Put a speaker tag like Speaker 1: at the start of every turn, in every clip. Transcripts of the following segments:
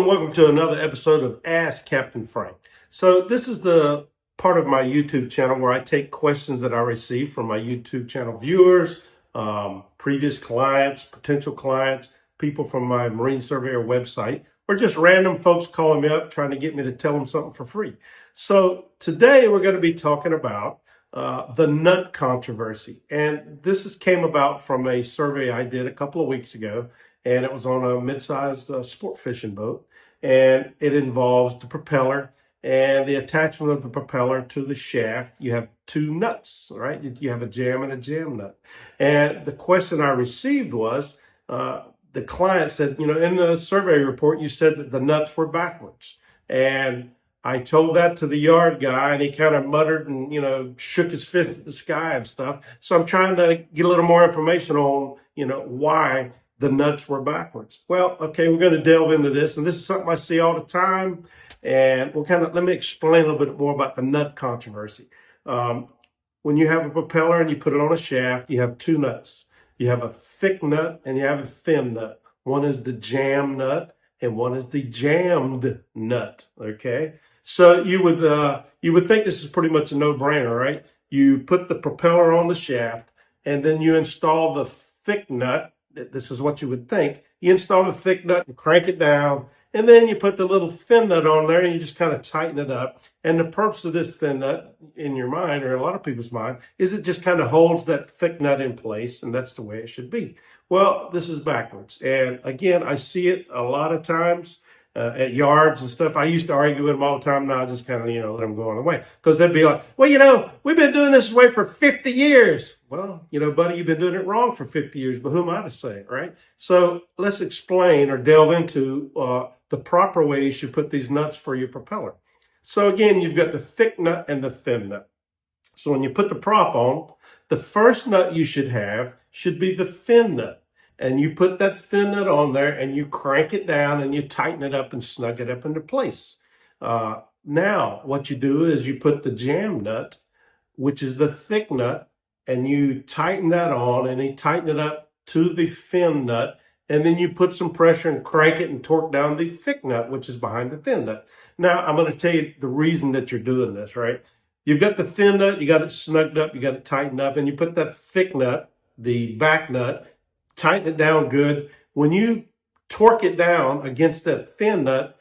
Speaker 1: and welcome to another episode of Ask Captain Frank. So this is the part of my YouTube channel where I take questions that I receive from my YouTube channel viewers, previous clients, potential clients, people from my Marine Surveyor website, or just random folks calling me up trying to get me to tell them something for free. So today we're going to be talking about the nut controversy. And came about from a survey I did a couple of weeks ago. And it was on a mid-sized sport fishing boat, and it involves the propeller and the attachment of the propeller to the shaft. You have two nuts, right? You have a jam and a jam nut. And the question I received was, the client said, in the survey report, you said that the nuts were backwards. And I told that to the yard guy, and he kind of muttered and, shook his fist at the sky and stuff. So I'm trying to get a little more information on, why the nuts were backwards. Well, okay, we're going to delve into this, and this is something I see all the time, and let me explain a little bit more about the nut controversy. When you have a propeller and you put it on a shaft, you have two nuts. You have a thick nut and you have a thin nut. One is the jam nut and one is the jammed nut, okay? So you would think this is pretty much a no-brainer, right? You put the propeller on the shaft and then you install the thick nut. This is what you would think. You install the thick nut and crank it down, and then you put the little thin nut on there and you just kind of tighten it up. And the purpose of this thin nut in your mind, or a lot of people's mind, is it just kind of holds that thick nut in place, and that's the way it should be. Well, this is backwards. And again, I see it a lot of times at yards and stuff. I used to argue with them all the time. Now I just kind of, let them go on the way. Because they'd be like, well, we've been doing this way for 50 years. Well, buddy, you've been doing it wrong for 50 years, but who am I to say it, right? So let's explain or delve into the proper way you should put these nuts for your propeller. So again, you've got the thick nut and the thin nut. So when you put the prop on, the first nut you should have should be the thin nut. And you put that thin nut on there and you crank it down and you tighten it up and snug it up into place. Now, what you do is you put the jam nut, which is the thick nut, and you tighten that on and you tighten it up to the thin nut. And then you put some pressure and crank it and torque down the thick nut, which is behind the thin nut. Now, I'm going to tell you the reason that you're doing this, right? You've got the thin nut, you got it snugged up, you got it tightened up, and you put that thick nut, the back nut, tighten it down good. When you torque it down against that thin nut,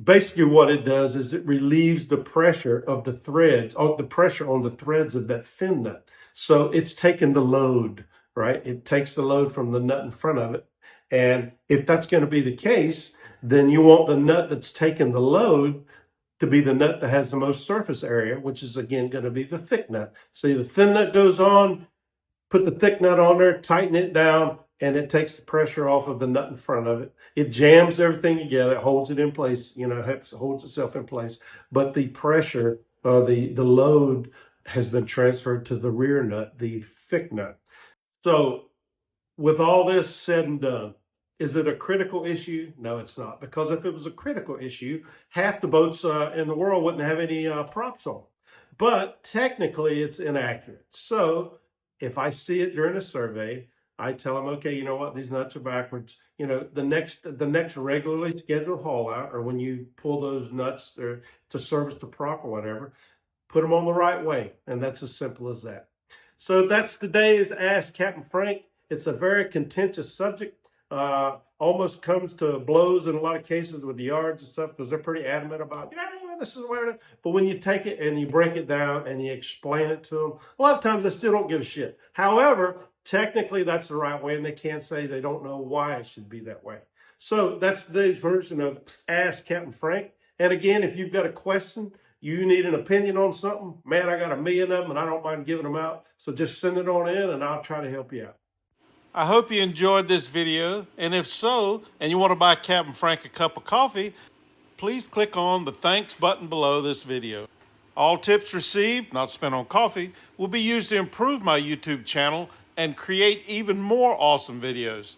Speaker 1: basically what it does is it relieves the pressure of the threads, or the pressure on the threads of that thin nut. So it's taking the load, right? It takes the load from the nut in front of it. And if that's going to be the case, then you want the nut that's taking the load to be the nut that has the most surface area, which is again going to be the thick nut. So the thin nut goes on, put the thick nut on there, tighten it down, and it takes the pressure off of the nut in front of it. It jams everything together, holds it in place, holds itself in place. But the pressure, the load has been transferred to the rear nut, the thick nut. So with all this said and done, is it a critical issue? No, it's not. Because if it was a critical issue, half the boats in the world wouldn't have any props on. But technically, it's inaccurate. So if I see it during a survey, I tell them, okay, you know what, these nuts are backwards. The next regularly scheduled haul out, or when you pull those nuts to service the prop or whatever, put them on the right way. And that's as simple as that. So that's today's Ask Captain Frank. It's a very contentious subject. Almost comes to blows in a lot of cases with the yards and stuff, because they're pretty adamant about, this is where it is. But when you take it and you break it down and you explain it to them, a lot of times they still don't give a shit. However, technically that's the right way, and they can't say they don't know why it should be that way. So that's today's version of Ask Captain Frank. And again, if you've got a question, you need an opinion on something, man, I got 1 million of them and I don't mind giving them out. So just send it on in and I'll try to help you out. I hope you enjoyed this video, and if so, and you want to buy Captain Frank a cup of coffee, please click on the thanks button below this video. All tips received, not spent on coffee, will be used to improve my YouTube channel and create even more awesome videos.